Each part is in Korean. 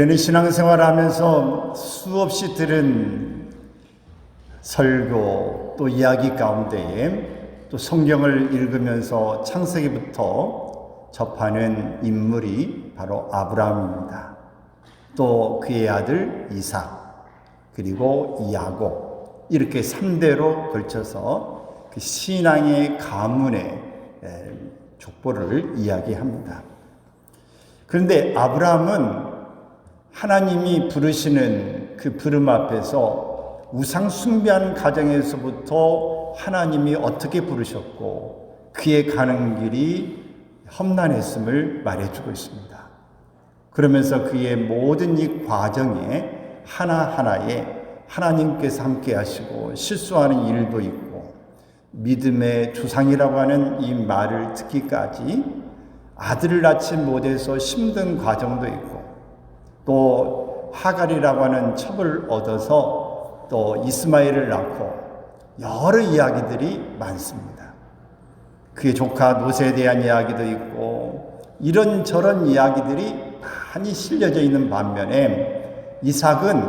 우리는 신앙생활을 하면서 수없이 들은 설교 또 이야기 가운데에 또 성경을 읽으면서 창세기부터 접하는 인물이 바로 아브라함입니다. 또 그의 아들 이삭, 그리고 야곱, 이렇게 3대로 걸쳐서 그 신앙의 가문의 족보를 이야기합니다. 그런데 아브라함은 하나님이 부르시는 그 부름 앞에서 우상 숭배하는 가정에서부터 하나님이 어떻게 부르셨고 그의 가는 길이 험난했음을 말해주고 있습니다. 그러면서 그의 모든 이 과정에 하나하나에 하나님께서 함께 하시고 실수하는 일도 있고 믿음의 조상이라고 하는 이 말을 듣기까지 아들을 낳지 못해서 힘든 과정도 있고 또 하갈이라고 하는 첩을 얻어서 또 이스마엘을 낳고 여러 이야기들이 많습니다. 그의 조카 노세에 대한 이야기도 있고 이런저런 이야기들이 많이 실려져 있는 반면에 이삭은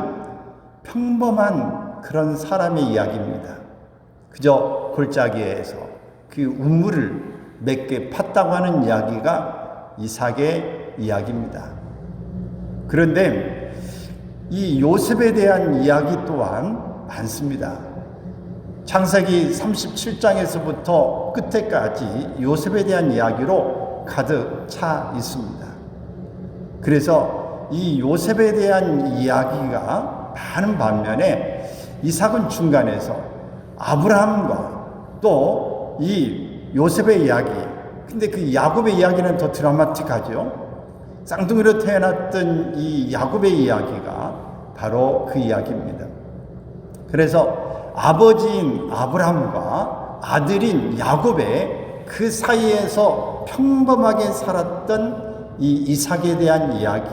평범한 그런 사람의 이야기입니다. 그저 골짜기에서 그 우물을 몇 개 팠다고 하는 이야기가 이삭의 이야기입니다. 그런데 이 요셉에 대한 이야기 또한 많습니다. 창세기 37장에서부터 끝에까지 요셉에 대한 이야기로 가득 차 있습니다. 그래서 이 요셉에 대한 이야기가 많은 반면에 이삭은 중간에서 아브라함과 또 이 요셉의 이야기, 근데 그 야곱의 이야기는 더 드라마틱하죠. 쌍둥이로 태어났던 이 야곱의 이야기가 바로 그 이야기입니다. 그래서 아버지인 아브라함과 아들인 야곱의 그 사이에서 평범하게 살았던 이 이삭에 대한 이야기.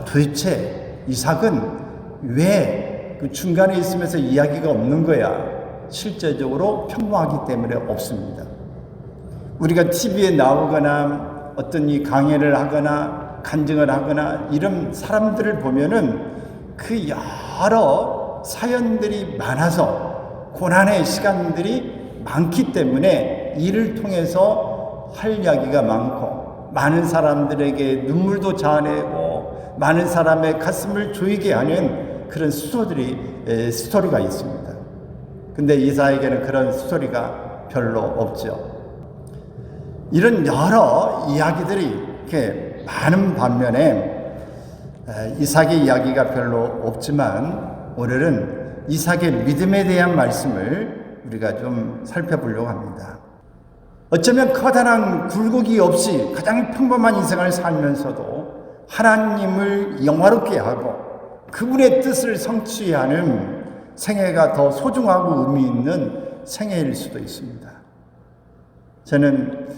도대체 이삭은 왜 그 중간에 있으면서 이야기가 없는 거야? 실제적으로 평범하기 때문에 없습니다. 우리가 TV에 나오거나 어떤 이 강연을 하거나 간증을 하거나 이런 사람들을 보면은 그 여러 사연들이 많아서 고난의 시간들이 많기 때문에 이를 통해서 할 이야기가 많고 많은 사람들에게 눈물도 자아내고 많은 사람의 가슴을 조이게 하는 그런 스토리가 있습니다. 근데 이삭에게는 그런 스토리가 별로 없죠. 이런 여러 이야기들이 이렇게 많은 반면에 이삭의 이야기가 별로 없지만 오늘은 이삭의 믿음에 대한 말씀을 우리가 좀 살펴보려고 합니다. 어쩌면 커다란 굴곡이 없이 가장 평범한 인생을 살면서도 하나님을 영화롭게 하고 그분의 뜻을 성취하는 생애가 더 소중하고 의미 있는 생애일 수도 있습니다. 저는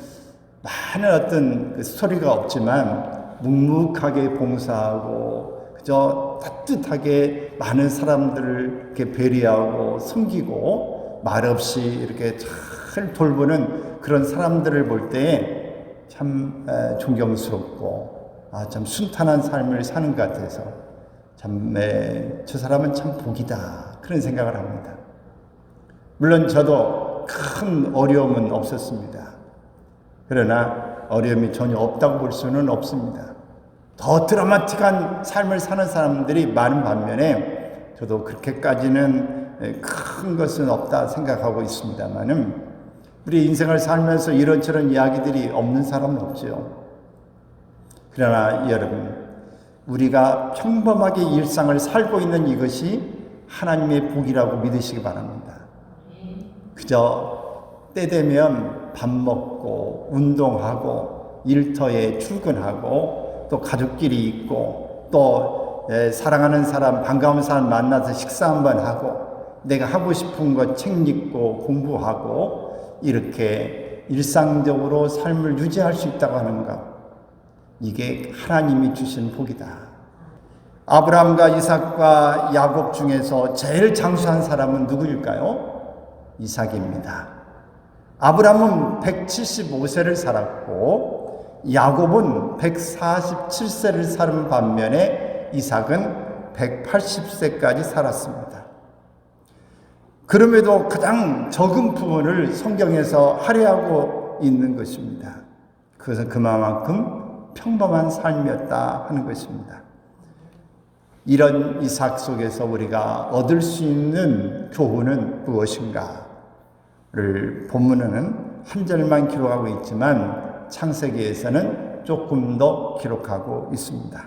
많은 어떤 스토리가 없지만 묵묵하게 봉사하고 그저 따뜻하게 많은 사람들을 이렇게 배려하고 섬기고 말없이 이렇게 잘 돌보는 그런 사람들을 볼 때 참 존경스럽고 참 순탄한 삶을 사는 것 같아서 참 저 사람은 참 복이다 그런 생각을 합니다. 물론 저도 큰 어려움은 없었습니다. 그러나 어려움이 전혀 없다고 볼 수는 없습니다. 더 드라마틱한 삶을 사는 사람들이 많은 반면에 저도 그렇게까지는 큰 것은 없다 생각하고 있습니다만은 우리 인생을 살면서 이런저런 이야기들이 없는 사람은 없죠. 그러나 여러분, 우리가 평범하게 일상을 살고 있는 이것이 하나님의 복이라고 믿으시기 바랍니다. 그저 때 되면 밥 먹고 운동하고 일터에 출근하고 또 가족끼리 있고 또 사랑하는 사람 반가운 사람 만나서 식사 한번 하고 내가 하고 싶은 것 책 읽고 공부하고 이렇게 일상적으로 삶을 유지할 수 있다고 하는가? 이게 하나님이 주신 복이다. 아브라함과 이삭과 야곱 중에서 제일 장수한 사람은 누구일까요? 이삭입니다. 아브라함은 175세를 살았고 야곱은 147세를 사는 반면에 이삭은 180세까지 살았습니다. 그럼에도 가장 적은 부분을 성경에서 할애하고 있는 것입니다. 그것은 그만큼 평범한 삶이었다 하는 것입니다. 이런 이삭 속에서 우리가 얻을 수 있는 교훈은 무엇인가를 본문은 한 절만 기록하고 있지만 창세기에서는 조금 더 기록하고 있습니다.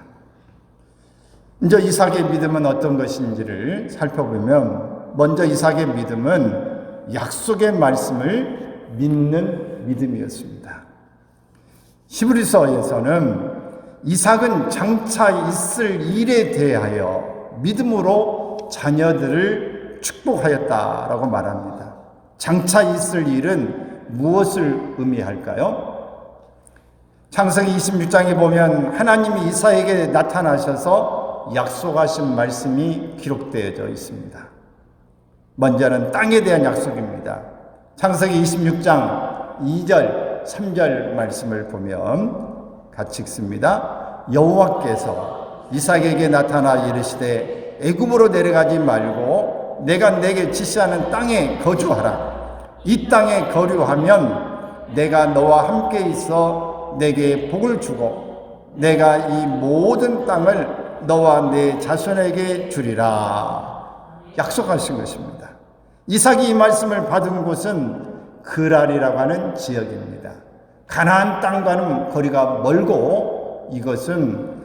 이제 이삭의 믿음은 어떤 것인지를 살펴보면, 먼저 이삭의 믿음은 약속의 말씀을 믿는 믿음이었습니다. 히브리서에서는 이삭은 장차 있을 일에 대하여 믿음으로 자녀들을 축복하였다라고 말합니다. 장차 있을 일은 무엇을 의미할까요? 창세기 26장에 보면 하나님이 이삭에게 나타나셔서 약속하신 말씀이 기록되어져 있습니다. 먼저는 땅에 대한 약속입니다. 창세기 26장 2절, 3절 말씀을 보면 같이 읽습니다. 여호와께서 이삭에게 나타나 이르시되 애굽으로 내려가지 말고 내가 내게 지시하는 땅에 거주하라. 이 땅에 거류하면 내가 너와 함께 있어 내게 복을 주고 내가 이 모든 땅을 너와 내 자손에게 주리라. 약속하신 것입니다. 이삭이 이 말씀을 받은 곳은 그랄이라고 하는 지역입니다. 가나안 땅과는 거리가 멀고 이것은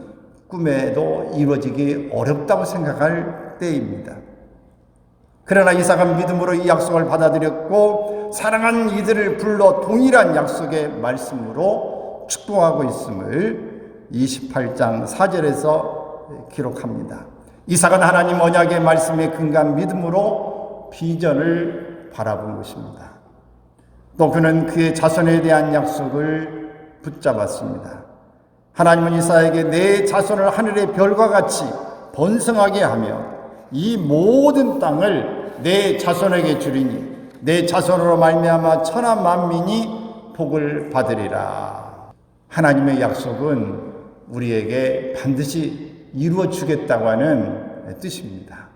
꿈에도 이루어지기 어렵다고 생각할 때입니다. 그러나 이삭은 믿음으로 이 약속을 받아들였고 사랑하는 이들을 불러 동일한 약속의 말씀으로 축복하고 있음을 28장 4절에서 기록합니다. 이삭은 하나님 언약의 말씀에 근거한 믿음으로 비전을 바라본 것입니다. 또 그는 그의 자손에 대한 약속을 붙잡았습니다. 하나님은 이삭에게 내 자손을 하늘의 별과 같이 번성하게 하며 이 모든 땅을 내 자손에게 주리니 내 자손으로 말미암아 천하 만민이 복을 받으리라. 하나님의 약속은 우리에게 반드시 이루어 주겠다고 하는 뜻입니다.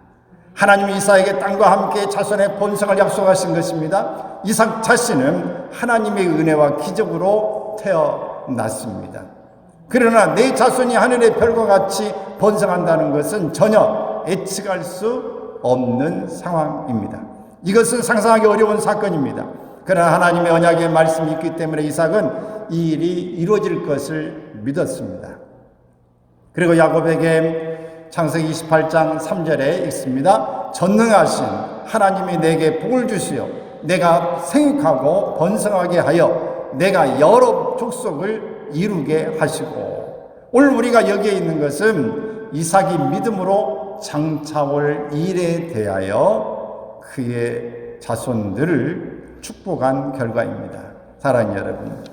하나님이 이삭에게 땅과 함께 자손의 번성을 약속하신 것입니다. 이삭 자신은 하나님의 은혜와 기적으로 태어났습니다. 그러나 내 자손이 하늘의 별과 같이 번성한다는 것은 전혀 예측할 수 없는 상황입니다. 이것은 상상하기 어려운 사건입니다. 그러나 하나님의 언약의 말씀이 있기 때문에 이삭은 이 일이 이루어질 것을 믿었습니다. 그리고 야곱에게 창세기 28장 3절에 읽습니다. 전능하신 하나님이 내게 복을 주시어 내가 생육하고 번성하게 하여 내가 여러 족속을 이루게 하시고. 오늘 우리가 여기에 있는 것은 이삭이 믿음으로 장차올 일에 대하여 그의 자손들을 축복한 결과입니다. 사랑하는 여러분,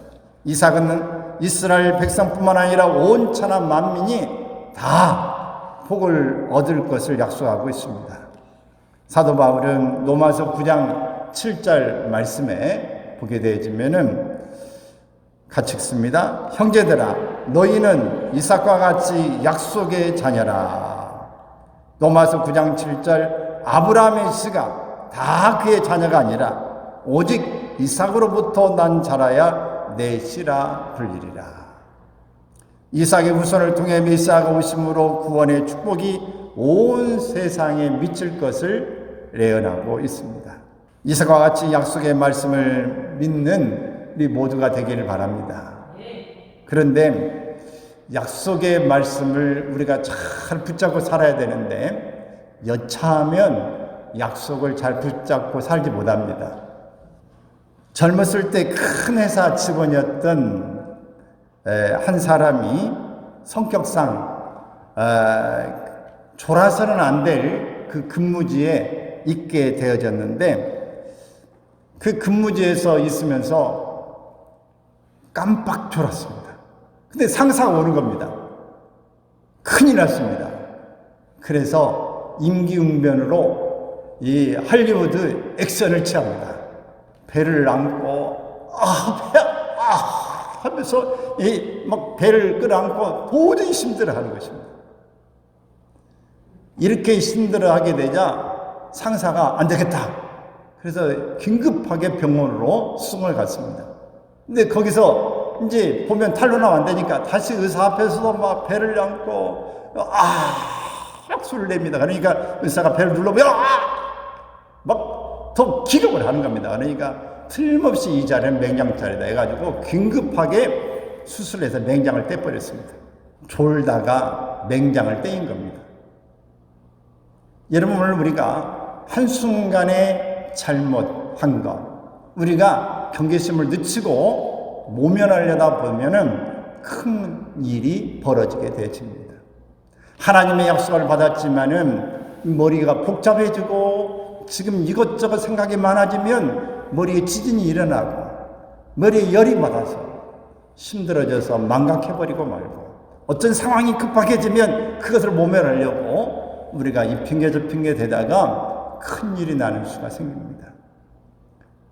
이삭은 이스라엘 백성뿐만 아니라 온 천하 만민이 다 복을 얻을 것을 약속하고 있습니다. 사도 바울은 로마서 9장 7절 말씀에 보게 되어지면은 같이 읽습니다. 형제들아, 너희는 이삭과 같이 약속의 자녀라. 로마서 9장 7절, 아브라함의 씨가 다 그의 자녀가 아니라 오직 이삭으로부터 난 자라야 내 씨라 불리리라. 이삭의 후손을 통해 메시아가 오심으로 구원의 축복이 온 세상에 미칠 것을 예언하고 있습니다. 이삭과 같이 약속의 말씀을 믿는 우리 모두가 되기를 바랍니다. 그런데 약속의 말씀을 우리가 잘 붙잡고 살아야 되는데 여차하면 약속을 잘 붙잡고 살지 못합니다. 젊었을 때 큰 회사 직원이었던 한 사람이 성격상 졸아서는 안 될 그 근무지에 있게 되어졌는데 그 근무지에서 있으면서 깜빡 졸았습니다. 근데 상사가 오는 겁니다. 큰일 났습니다. 그래서 임기응변으로 이 할리우드 액션을 취합니다. 배를 안고 배야 하면서 막 배를 끌어안고 도저히 힘들어하는 것입니다. 이렇게 힘들어하게 되자 상사가 안 되겠다. 그래서 긴급하게 병원으로 수송을 갔습니다. 근데 거기서 이제 보면 탈로나면 안 되니까 다시 의사 앞에서도 막 배를 안고 소리를 냅니다. 그러니까 의사가 배를 눌러보면 막 더 기록을 하는 겁니다. 그러니까 틀림없이 이 자리는 맹장자리다 해가지고 긴급하게 수술해서 맹장을 떼버렸습니다. 졸다가 맹장을 떼인 겁니다. 여러분, 오늘 우리가 한순간에 잘못한 것, 우리가 경계심을 늦추고 모면하려다 보면은 큰 일이 벌어지게 되어집니다. 하나님의 약속을 받았지만은 머리가 복잡해지고 지금 이것저것 생각이 많아지면 머리에 지진이 일어나고 머리에 열이 받아서 힘들어져서 망각해버리고 말고, 어떤 상황이 급박해지면 그것을 모면하려고 우리가 이 핑계 저 핑계 대다가 큰 일이 나는 수가 생깁니다.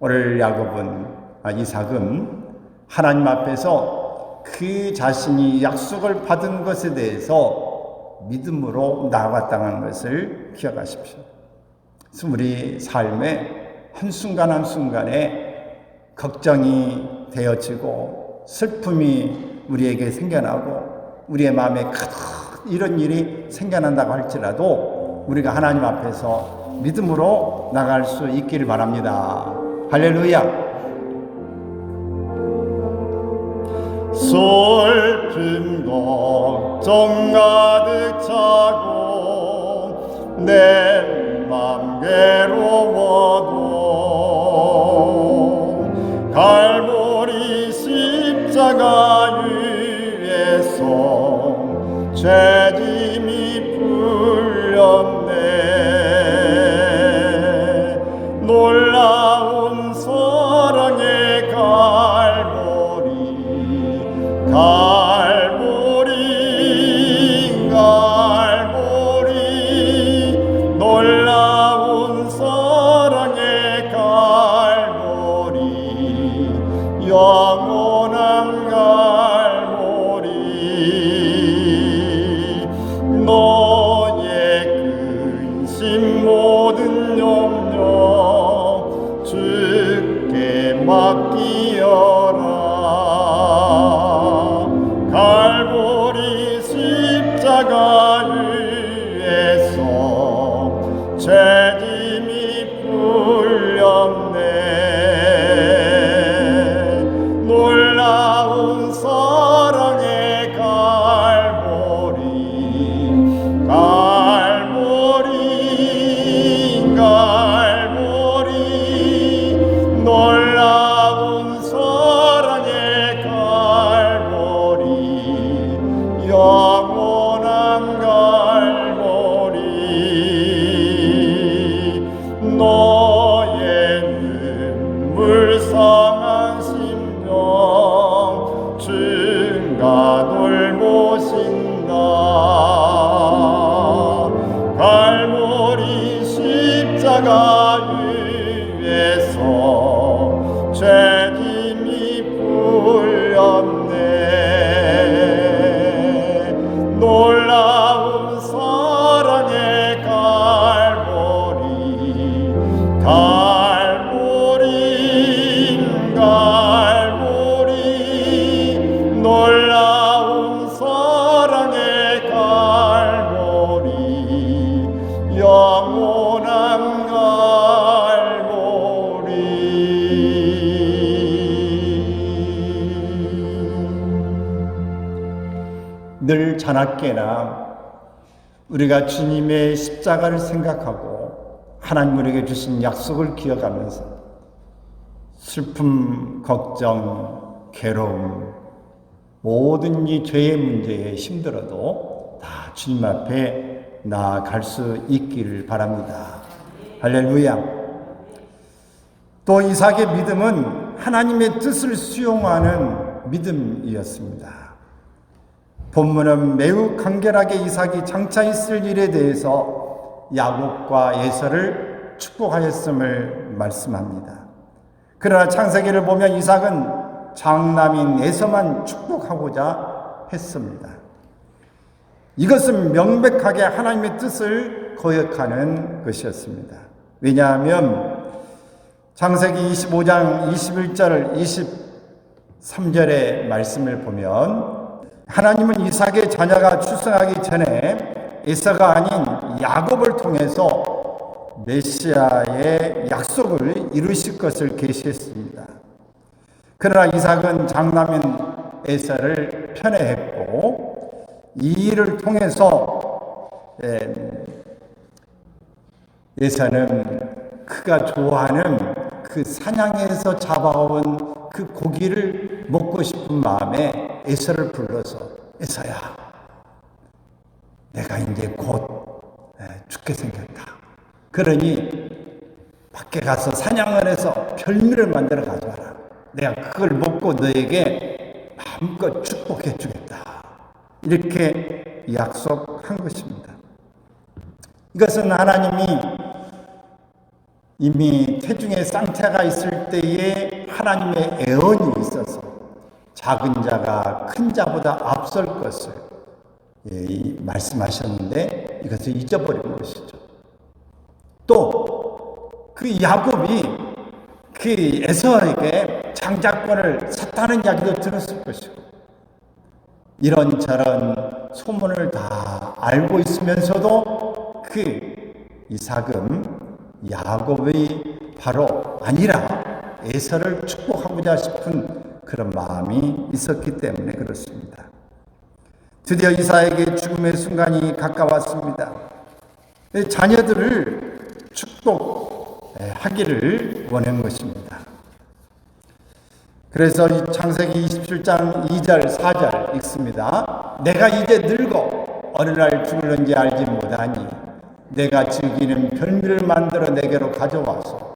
오늘 이삭은 하나님 앞에서 그 자신이 약속을 받은 것에 대해서 믿음으로 나아갔다는 것을 기억하십시오. 그래서 우리 삶의 한순간 한순간에 걱정이 되어지고 슬픔이 우리에게 생겨나고 우리의 마음에 큰 이런 일이 생겨난다고 할지라도 우리가 하나님 앞에서 믿음으로 나갈 수 있기를 바랍니다. 할렐루야. 슬픔 걱정 가득 차고 내 맘 괴로워도 갈보리 십자가 위에서 죄짐이 풀렸네. 놀라운 사랑의 갈보리 놀라운 사랑의 갈보리 영원한 갈보리 너의 근심 모든 염려 주께 맡기어라. 갈보리 십자가 위에서 죄짐이 풀렸네. 놀라운 사랑의 갈보리 놀라운 사랑의 갈보리 영원한 갈보리 너의 눈물 상한 심령 주가 돌보신다. 갈보리 십자가 위에서 죄짐이 풀렸네. 놀라운 사랑의 갈보리 놀라운 사랑의 갈보리 영원한 늘 자나깨나 우리가 주님의 십자가를 생각하고 하나님 우리에게 주신 약속을 기억하면서 슬픔, 걱정, 괴로움, 모든 이 죄의 문제에 힘들어도 다 주님 앞에 나아갈 수 있기를 바랍니다. 할렐루야. 또 이삭의 믿음은 하나님의 뜻을 수용하는 믿음이었습니다. 본문은 매우 간결하게 이삭이 장차 있을 일에 대해서 야곱과 에서를 축복하였음을 말씀합니다. 그러나 창세기를 보면 이삭은 장남인 에서만 축복하고자 했습니다. 이것은 명백하게 하나님의 뜻을 거역하는 것이었습니다. 왜냐하면 창세기 25장 21절 23절의 말씀을 보면 하나님은 이삭의 자녀가 출생하기 전에 에서가 아닌 야곱을 통해서 메시아의 약속을 이루실 것을 계시했습니다. 그러나 이삭은 장남인 에서를 편애했고 이 일을 통해서 에서는 그가 좋아하는 그 사냥에서 잡아온 그 고기를 먹고 싶은 마음에 에서를 불러서 에서야, 내가 이제 곧 죽게 생겼다. 그러니 밖에 가서 사냥을 해서 별미를 만들어 가져와라. 내가 그걸 먹고 너에게 마음껏 축복해 주겠다. 이렇게 약속한 것입니다. 이것은 하나님이 이미 태중에 쌍태가 있을 때에 하나님의 애언이 있어서 작은 자가 큰 자보다 앞설 것을 말씀하셨는데 이것을 잊어버린 것이죠. 또 그 야곱이 그 에서에게 장자권을 샀다는 이야기도 들었을 것이고 이런저런 소문을 다 알고 있으면서도 그 이삭은 야곱이 바로 아니라 에서를 축복하고자 싶은 그런 마음이 있었기 때문에 그렇습니다. 드디어 이삭에게 죽음의 순간이 가까웠습니다. 자녀들을 축복하기를 원한 것입니다. 그래서 창세기 27장 2절 4절 읽습니다. 내가 이제 늙어 어느 날 죽을는지 알지 못하니 내가 즐기는 별미를 만들어 내게로 가져와서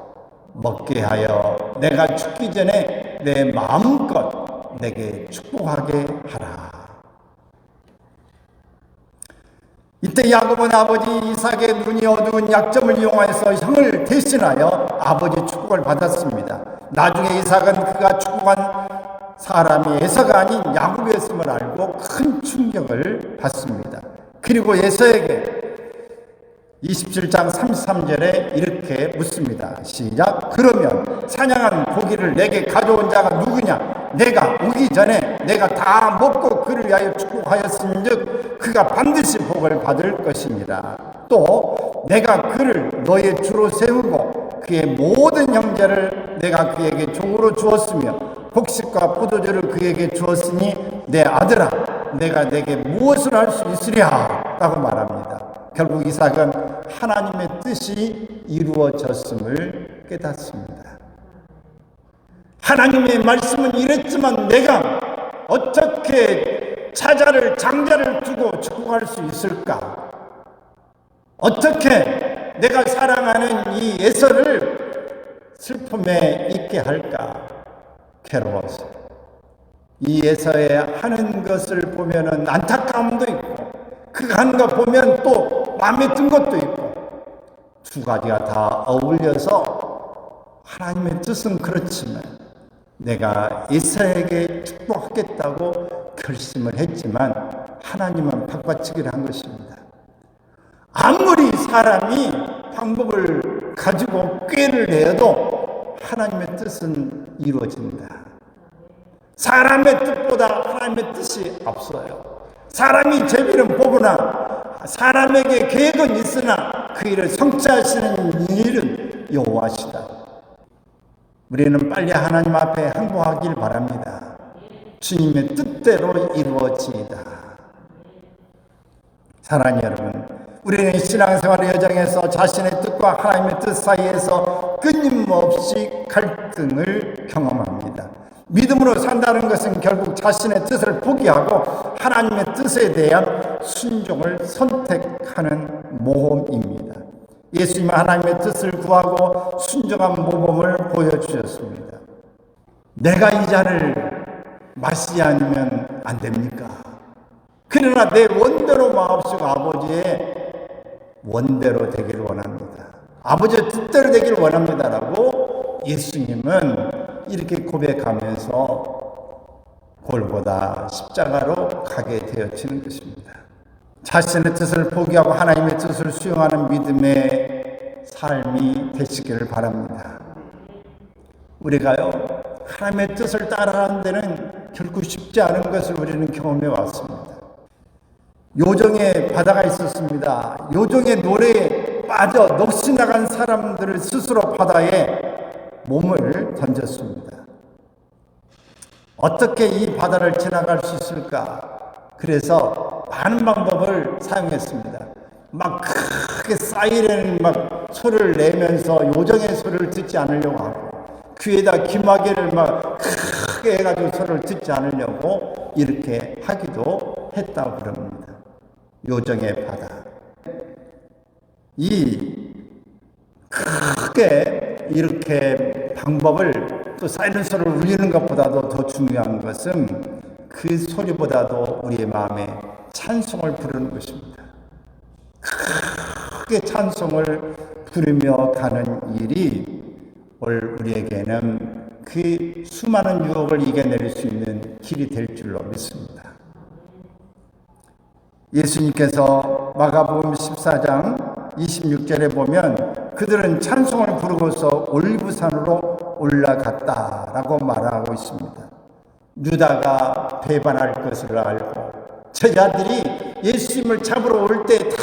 먹게 하여 내가 죽기 전에 내 마음껏 내게 축복하게 하라. 이때 야곱은 아버지 이삭의 눈이 어두운 약점을 이용해서 형을 대신하여 아버지 축복을 받았습니다. 나중에 이삭은 그가 축복한 사람이 에서가 아닌 야곱이었음을 알고 큰 충격을 받습니다. 그리고 에서에게 27장 33절에 이렇게 묻습니다. 시작. 그러면 사냥한 고기를 내게 가져온 자가 누구냐? 내가 오기 전에 내가 다 먹고 그를 위하여 축복하였은즉 그가 반드시 복을 받을 것입니다. 또 내가 그를 너의 주로 세우고 그의 모든 형제를 내가 그에게 종으로 주었으며 곡식과 포도주를 그에게 주었으니 내 아들아 내가 내게 무엇을 할 수 있으랴 라고 말합니다. 결국 이삭은 하나님의 뜻이 이루어졌음을 깨닫습니다. 하나님의 말씀은 이랬지만 내가 어떻게 장자를 두고 축복할 수 있을까? 어떻게 내가 사랑하는 이 에서를 슬픔에 있게 할까? 괴로워서. 이 에서의 하는 것을 보면은 안타까움도 있고 그가 하는 거 보면 또 마음에 든 것도 있고 두 가지가 다 어울려서 하나님의 뜻은 그렇지만 내가 에서에게 축복하겠다고 결심을 했지만 하나님은 바꿔치기를 한 것입니다. 아무리 사람이 방법을 가지고 꾀를 내어도 하나님의 뜻은 이루어진다. 사람의 뜻보다 하나님의 뜻이 앞서요. 사람이 제비는 보거나 사람에게 계획은 있으나 그 일을 성취하시는 일은 여호와시다. 우리는 빨리 하나님 앞에 항복하길 바랍니다. 주님의 뜻대로 이루어지이다. 사랑하는 여러분, 우리는 신앙생활의 여정에서 자신의 뜻과 하나님의 뜻 사이에서 끊임없이 갈등을 경험합니다. 믿음으로 산다는 것은 결국 자신의 뜻을 포기하고 하나님의 뜻에 대한 순종을 선택하는 모험입니다. 예수님은 하나님의 뜻을 구하고 순종한 모범을 보여주셨습니다. 내가 이 잔을 마시지 않으면 안 됩니까? 그러나 내 원대로 마옵시고 아버지의 원대로 되기를 원합니다. 아버지의 뜻대로 되기를 원합니다라고 예수님은 이렇게 고백하면서 골고다 십자가로 가게 되어지는 것입니다. 자신의 뜻을 포기하고 하나님의 뜻을 수용하는 믿음의 삶이 되시기를 바랍니다. 우리가요, 하나님의 뜻을 따라가는 데는 결코 쉽지 않은 것을 우리는 경험해 왔습니다. 요정의 바다가 있었습니다. 요정의 노래에 빠져 넋이 나간 사람들을 스스로 바다에 몸을 던졌습니다. 어떻게 이 바다를 지나갈 수 있을까? 그래서 많은 방법을 사용했습니다. 막 크게 사이렌 막 소리를 내면서 요정의 소리를 듣지 않으려고 하고, 귀에다 귀마개를 막 크게 해가지고 소리를 듣지 않으려고 이렇게 하기도 했다고 그럽니다. 요정의 바다. 이 크게 이렇게 방법을, 또 사이렌 소리를 울리는 것보다도 더 중요한 것은 그 소리보다도 우리의 마음에 찬송을 부르는 것입니다. 크게 찬송을 부르며 가는 일이 오늘 우리에게는 그 수많은 유혹을 이겨낼 수 있는 길이 될 줄로 믿습니다. 예수님께서 마가복음 14장 26절에 보면 그들은 찬송을 부르고서 올리브산으로 올라갔다라고 말하고 있습니다. 유다가 배반할 것을 알고 제자들이 예수님을 잡으러 올 때 다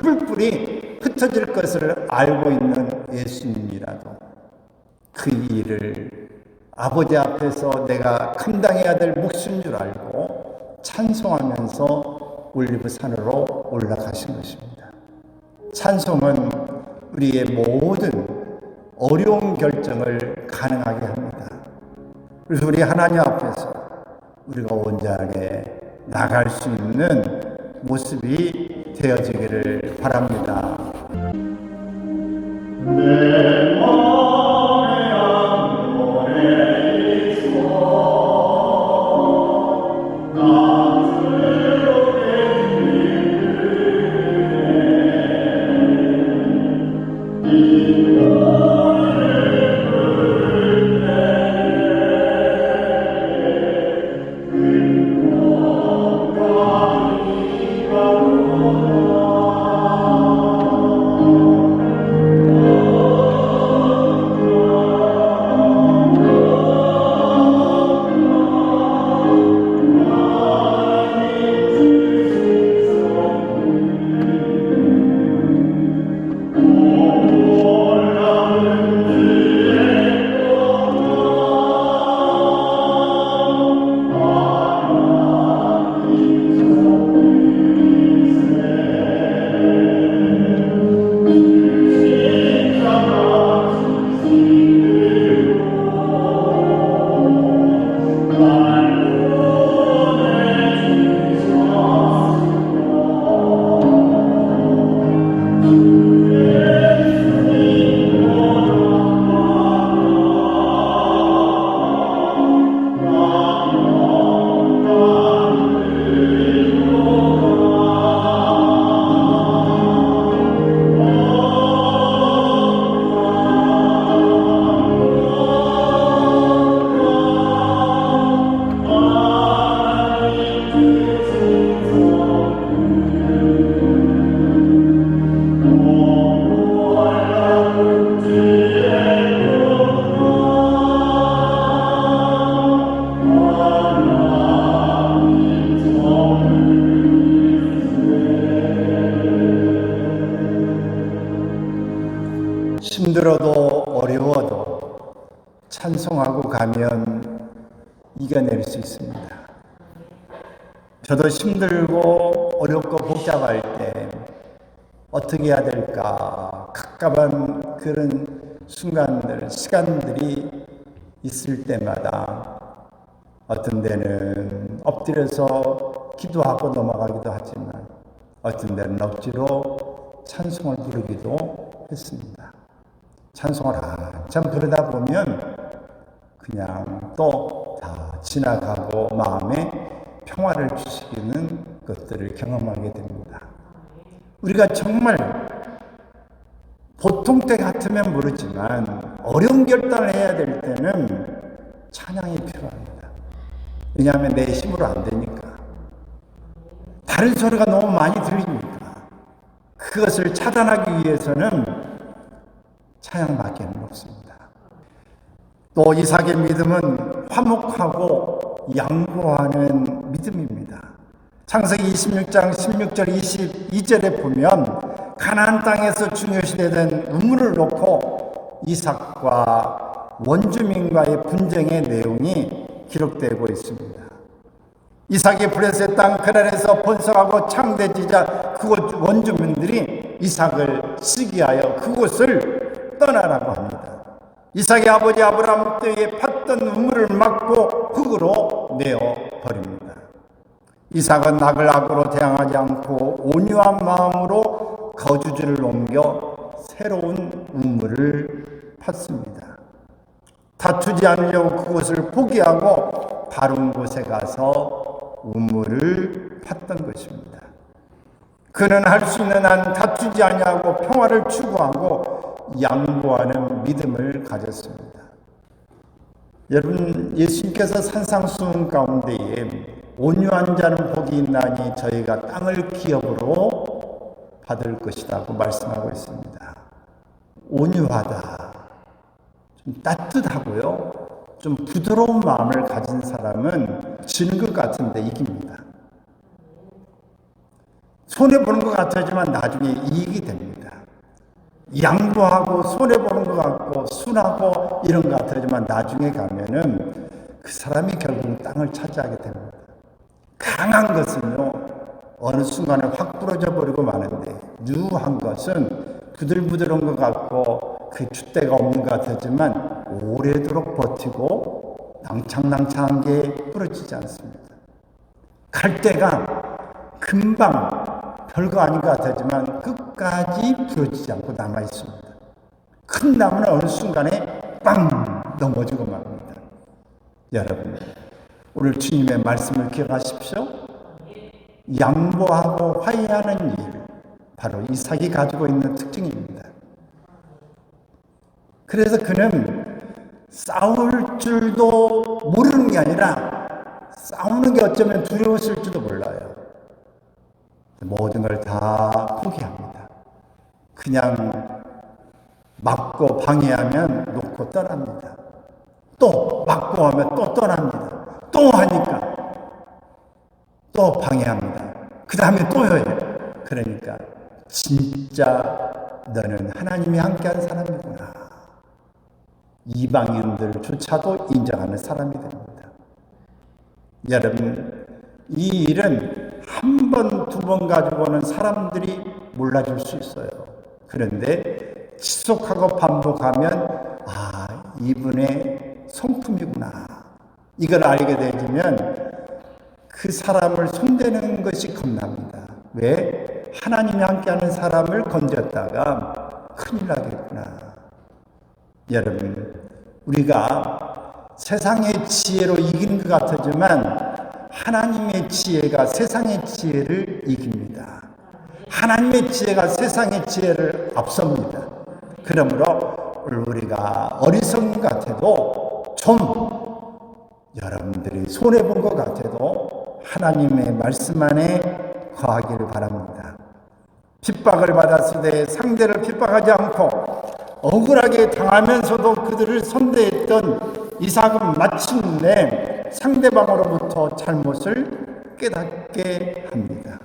뿔뿔이 흩어질 것을 알고 있는 예수님이라도 그 일을 아버지 앞에서 내가 감당해야 될 몫인 줄 알고 찬송하면서 올리브산으로 올라가신 것입니다. 찬송은 우리의 모든 어려운 결정을 가능하게 합니다. 그래서 우리 하나님 앞에서 우리가 온전하게 나갈 수 있는 모습이 되어지기를 바랍니다. 내 마음에 안고에 있어 힘들어도 어려워도 찬송하고 가면 이겨낼 수 있습니다. 저도 힘들고 어렵고 복잡할 때 어떻게 해야 될까 갑갑한 그런 순간들, 시간들이 있을 때마다 어떤 데는 엎드려서 기도하고 넘어가기도 하지만 어떤 데는 억지로 찬송을 부르기도 했습니다. 찬송을 한참 부르다 보면 그냥 또 다 지나가고 마음에 평화를 주시는 것들을 경험하게 됩니다. 우리가 정말 보통 때 같으면 모르지만 어려운 결단을 해야 될 때는 찬양이 필요합니다. 왜냐하면 내 힘으로 안 되니까. 다른 소리가 너무 많이 들리니까. 그것을 차단하기 위해서는 찬양밖에 없습니다. 또 이삭의 믿음은 화목하고 양보하는 믿음입니다. 창세기 26장 16절 22절에 보면 가나안 땅에서 중요시되던 우물을 놓고 이삭과 원주민과의 분쟁의 내용이 기록되고 있습니다. 이삭이 블레셋 땅 그란에서 번성하고 창대지자 그곳 원주민들이 이삭을 시기하여 그곳을 떠나라고 합니다. 이삭의 아버지 아브라함 때에 팠던 우물을 막고 흙으로 내어버립니다. 이삭은 낙을 악으로 대항하지 않고 온유한 마음으로 거주지를 옮겨 새로운 우물을 팠습니다. 다투지 않으려고 그곳을 포기하고 다른 곳에 가서 우물을 팠던 것입니다. 그는 할 수 있는 한 다투지 아니하고 평화를 추구하고 양보하는 믿음을 가졌습니다. 여러분, 예수님께서 산상수훈 가운데에 온유한 자는 복이 있나니 저희가 땅을 기업으로 받을 것이라고 말씀하고 있습니다. 온유하다, 좀 따뜻하고요, 좀 부드러운 마음을 가진 사람은 지는 것 같은데 이깁니다. 손해보는 것 같지만 나중에 이익이 됩니다. 양보하고 손해보는 것 같고 순하고 이런 것 같지만 나중에 가면은 그 사람이 결국 땅을 차지하게 됩니다. 강한 것은요, 어느 순간에 확 부러져 버리고 마는데, 유한 것은 부들부들한 것 같고 그 줏대가 없는 것 같지만 오래도록 버티고 낭창낭창한 게 부러지지 않습니다. 갈대가 금방 별거 아닌 것 같지만 끝까지 부러지지 않고 남아 있습니다. 큰 나무는 어느 순간에 빵 넘어지고 맙니다. 여러분, 오늘 주님의 말씀을 기억하십시오. 양보하고 화해하는 일, 바로 이삭이 가지고 있는 특징입니다. 그래서 그는 싸울 줄도 모르는 게 아니라 싸우는 게 어쩌면 두려웠을지도 몰라요. 모든 걸 다 포기합니다. 그냥 막고 방해하면 놓고 떠납니다. 또 막고 하면 또 떠납니다. 또 하니까 또 방해합니다. 그 다음에 또 해요. 그러니까 진짜 너는 하나님이 함께한 사람이구나, 이방인들조차도 인정하는 사람이 됩니다. 여러분, 이 일은 한 번, 두 번 가지고는 사람들이 몰라줄 수 있어요. 그런데 지속하고 반복하면 이분의 성품이구나, 이걸 알게 되면 그 사람을 손대는 것이 겁납니다. 왜? 하나님이 함께하는 사람을 건졌다가 큰일 나겠구나. 여러분, 우리가 세상의 지혜로 이기는 것 같지만 하나님의 지혜가 세상의 지혜를 이깁니다. 하나님의 지혜가 세상의 지혜를 앞섭니다. 그러므로 우리가 어리석은 것 같아도, 좀 여러분들이 손해본 것 같아도 하나님의 말씀 안에 거하기를 바랍니다. 핍박을 받았을 때 상대를 핍박하지 않고 억울하게 당하면서도 그들을 선대했던 이삭은 마침내 상대방으로부터 잘못을 깨닫게 합니다.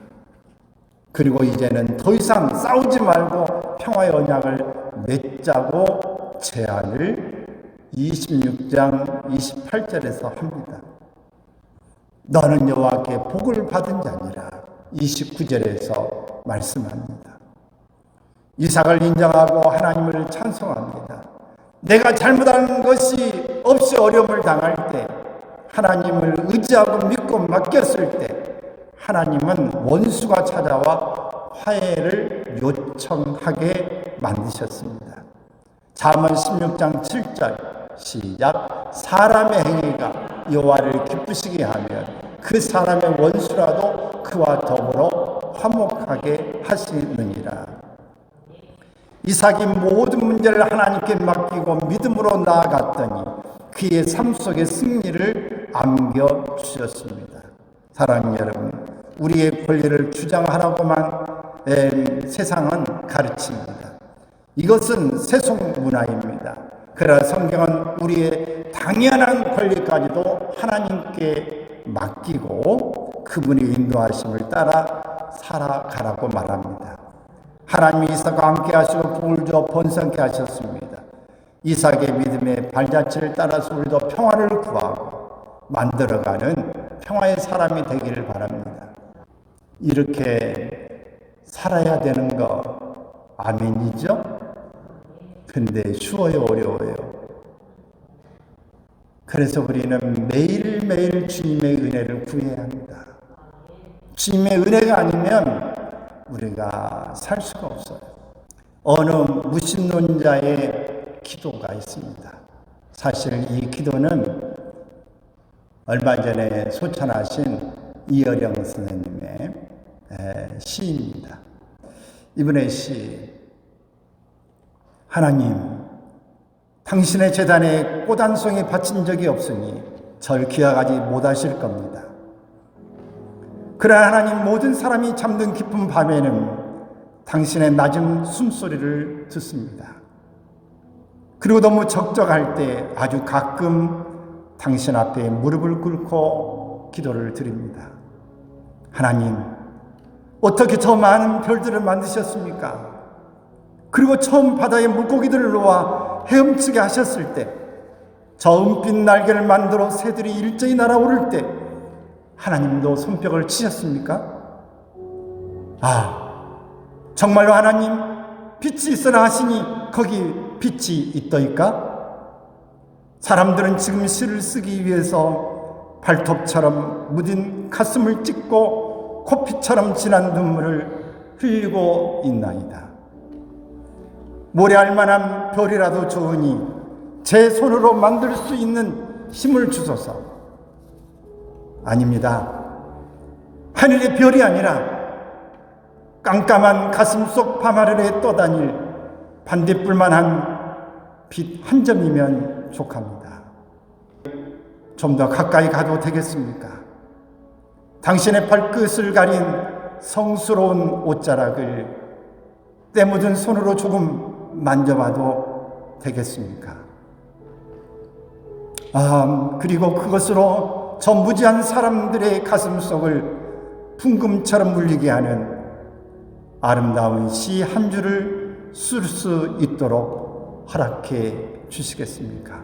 그리고 이제는 더 이상 싸우지 말고 평화의 언약을 맺자고 제안을 26장 28절에서 합니다. 너는 여호와께 복을 받은 자니라 29절에서 말씀합니다. 이삭을 인정하고 하나님을 찬송합니다. 내가 잘못한 것이 없이 어려움을 당할 때, 하나님을 의지하고 믿고 맡겼을 때 하나님은 원수가 찾아와 화해를 요청하게 만드셨습니다. 잠언 16장 7절 시작. 사람의 행위가 여호와를 기쁘시게 하면 그 사람의 원수라도 그와 더불어 화목하게 하시느니라. 이삭이 모든 문제를 하나님께 맡기고 믿음으로 나아갔더니 그의 삶 속의 승리를 안겨주셨습니다. 사랑하는 여러분, 우리의 권리를 주장하라고만 세상은 가르칩니다. 이것은 세속 문화입니다. 그러나 성경은 우리의 당연한 권리까지도 하나님께 맡기고 그분의 인도하심을 따라 살아가라고 말합니다. 하나님이 이삭과 함께 하시고 복을 주어 번성케 하셨습니다. 이삭의 믿음의 발자취를 따라서 우리도 평화를 구하고 만들어가는 평화의 사람이 되기를 바랍니다. 이렇게 살아야 되는 거 아멘이죠? 근데 쉬워요, 어려워요? 그래서 우리는 매일매일 주님의 은혜를 구해야 합니다. 주님의 은혜가 아니면 우리가 살 수가 없어요. 어느 무신론자의 기도가 있습니다. 사실 이 기도는 얼마 전에 소천하신 이어령 선생님의 시입니다. 이분의 시, 하나님, 당신의 제단에 꽃 한 송이 바친 적이 없으니 절 기억하지 못하실 겁니다. 그러나 하나님, 모든 사람이 잠든 깊은 밤에는 당신의 낮은 숨소리를 듣습니다. 그리고 너무 적적할 때 아주 가끔 당신 앞에 무릎을 꿇고 기도를 드립니다. 하나님, 어떻게 저 많은 별들을 만드셨습니까? 그리고 처음 바다에 물고기들을 놓아 헤엄치게 하셨을 때, 저 은빛 날개를 만들어 새들이 일제히 날아오를 때 하나님도 손뼉을 치셨습니까? 정말로 하나님, 빛이 있으라 하시니 거기 빛이 있더이까? 사람들은 지금 시를 쓰기 위해서 발톱처럼 무딘 가슴을 찢고 코피처럼 진한 눈물을 흘리고 있나이다. 모래알 만한 별이라도 좋으니 제 손으로 만들 수 있는 힘을 주소서. 아닙니다. 하늘의 별이 아니라 깜깜한 가슴 속 밤하늘에 떠다닐 반딧불만한 빛 한 점이면 족합니다. 좀 더 가까이 가도 되겠습니까? 당신의 발끝을 가린 성스러운 옷자락을 때 묻은 손으로 조금 만져봐도 되겠습니까? 그리고 그것으로 저 무지한 사람들의 가슴 속을 풍금처럼 물리게 하는 아름다운 시 한 줄을 쓸 수 있도록 허락해 주시겠습니까?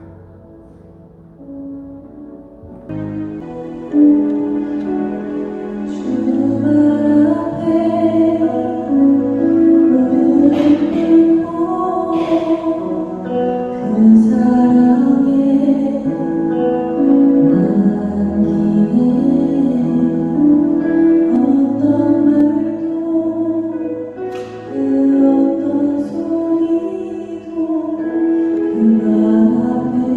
그 어떤 소리도 그 앞에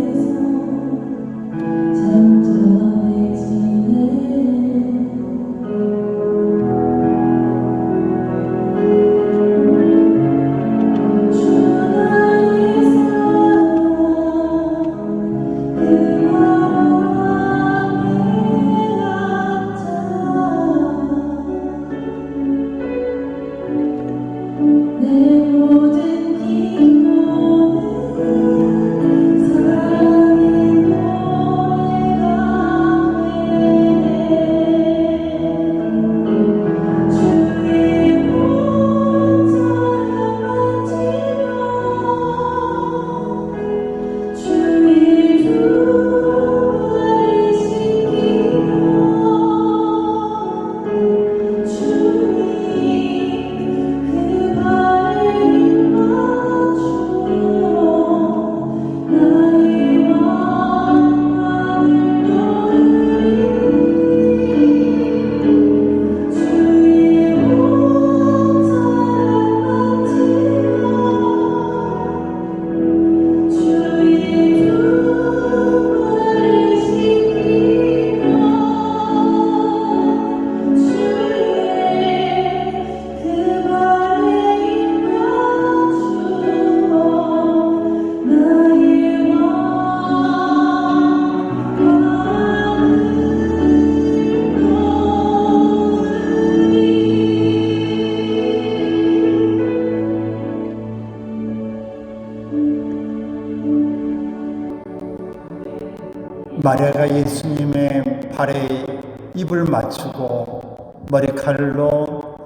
마리아가 예수님의 발에 입을 맞추고 머리칼로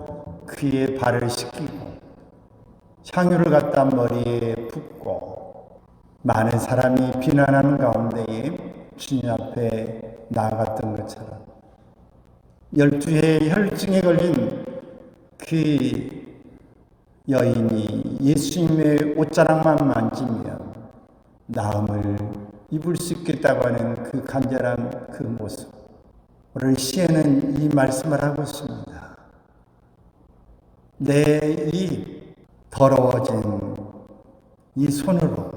그의 발을 씻기고 향유를 갖다 머리에 붓고 많은 사람이 비난하는 가운데에 주님 앞에 나아갔던 것처럼 12해 혈증에 걸린 그 여인이 예수님의 옷자락만 만지면 나음을 입을 수 있겠다고 하는 그 간절한 그 모습. 오늘 시에는 이 말씀을 하고 있습니다. 내 이 더러워진 이 손으로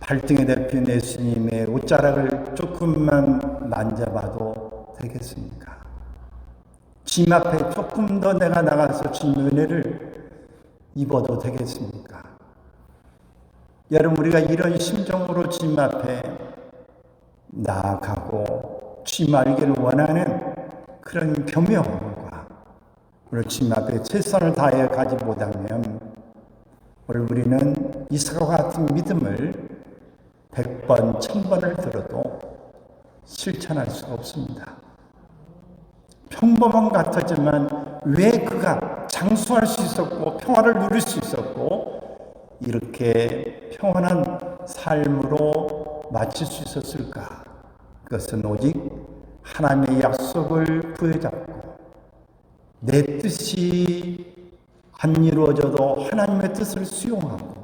발등에 덮인 예수님의 옷자락을 조금만 만져봐도 되겠습니까? 주님 앞에 조금 더 내가 나가서 주님의 은혜를 입어도 되겠습니까? 여러분, 우리가 이런 심정으로 주님 앞에 나아가고 주님 알기를 원하는 그런 겸허함과 오늘 주님 앞에 최선을 다해 가지 못하면 오늘 우리는 이사과 같은 믿음을 100번, 1000번을 들어도 실천할 수가 없습니다. 평범한 것 같았지만 왜 그가 장수할 수 있었고 평화를 누릴 수 있었고 이렇게 평안한 삶으로 마칠 수 있었을까? 그것은 오직 하나님의 약속을 부여잡고 내 뜻이 안 이루어져도 하나님의 뜻을 수용하고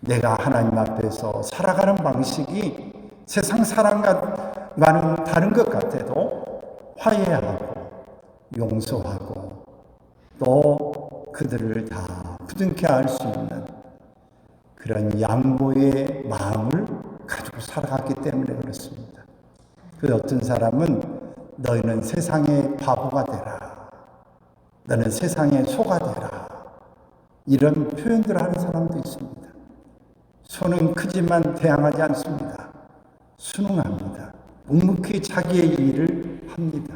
내가 하나님 앞에서 살아가는 방식이 세상 사람과는 다른 것 같아도 화해하고 용서하고 또 그들을 다 부둥켜 할 수 있는 그런 양보의 마음을 가지고 살아갔기 때문에 그렇습니다. 그 어떤 사람은 너희는 세상의 바보가 되라. 너는 세상의 소가 되라. 이런 표현들을 하는 사람도 있습니다. 손은 크지만 대항하지 않습니다. 순응합니다. 묵묵히 자기의 일을 합니다.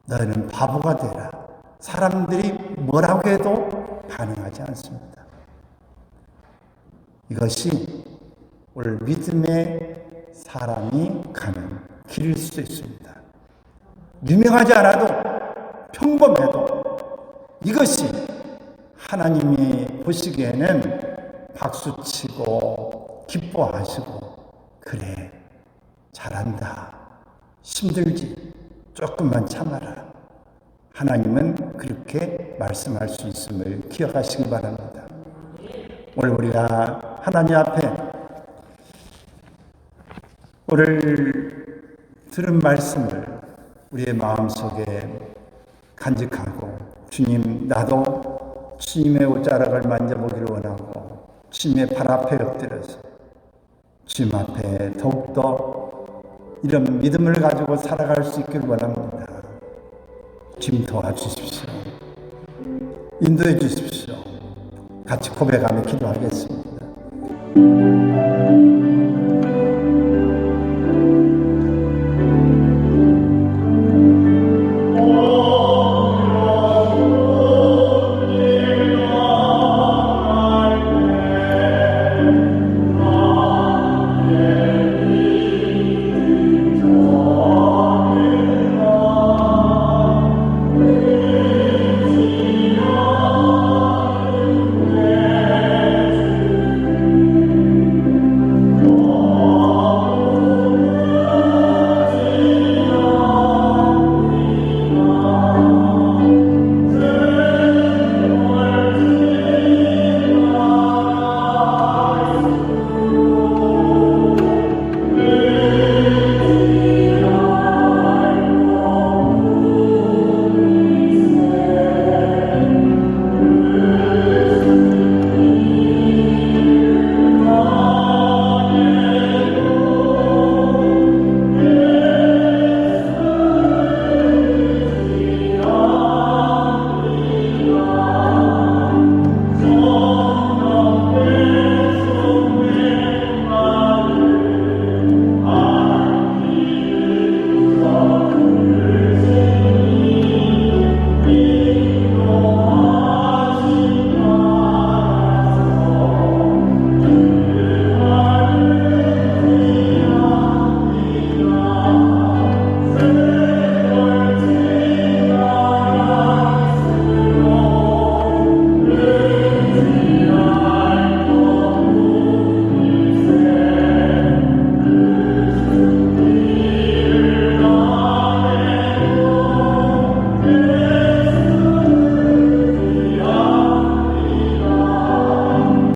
너희는 바보가 되라. 사람들이 뭐라고 해도 반응하지 않습니다. 이것이 오늘 믿음의 사람이 가는 길일 수도 있습니다. 유명하지 않아도 평범해도 이것이 하나님이 보시기에는 박수치고 기뻐하시고 그래 잘한다 힘들지 조금만 참아라 하나님은 그렇게 말씀할 수 있음을 기억하시기 바랍니다. 오늘 우리가 하나님 앞에 오늘 들은 말씀을 우리의 마음속에 간직하고 주님 나도 주님의 옷자락을 만져보기를 원하고 주님의 발 앞에 엎드려서 주님 앞에 더욱더 이런 믿음을 가지고 살아갈 수 있기를 원합니다. 주님 도와주십시오. 인도해 주십시오. 같이 고백하며 기도하겠습니다.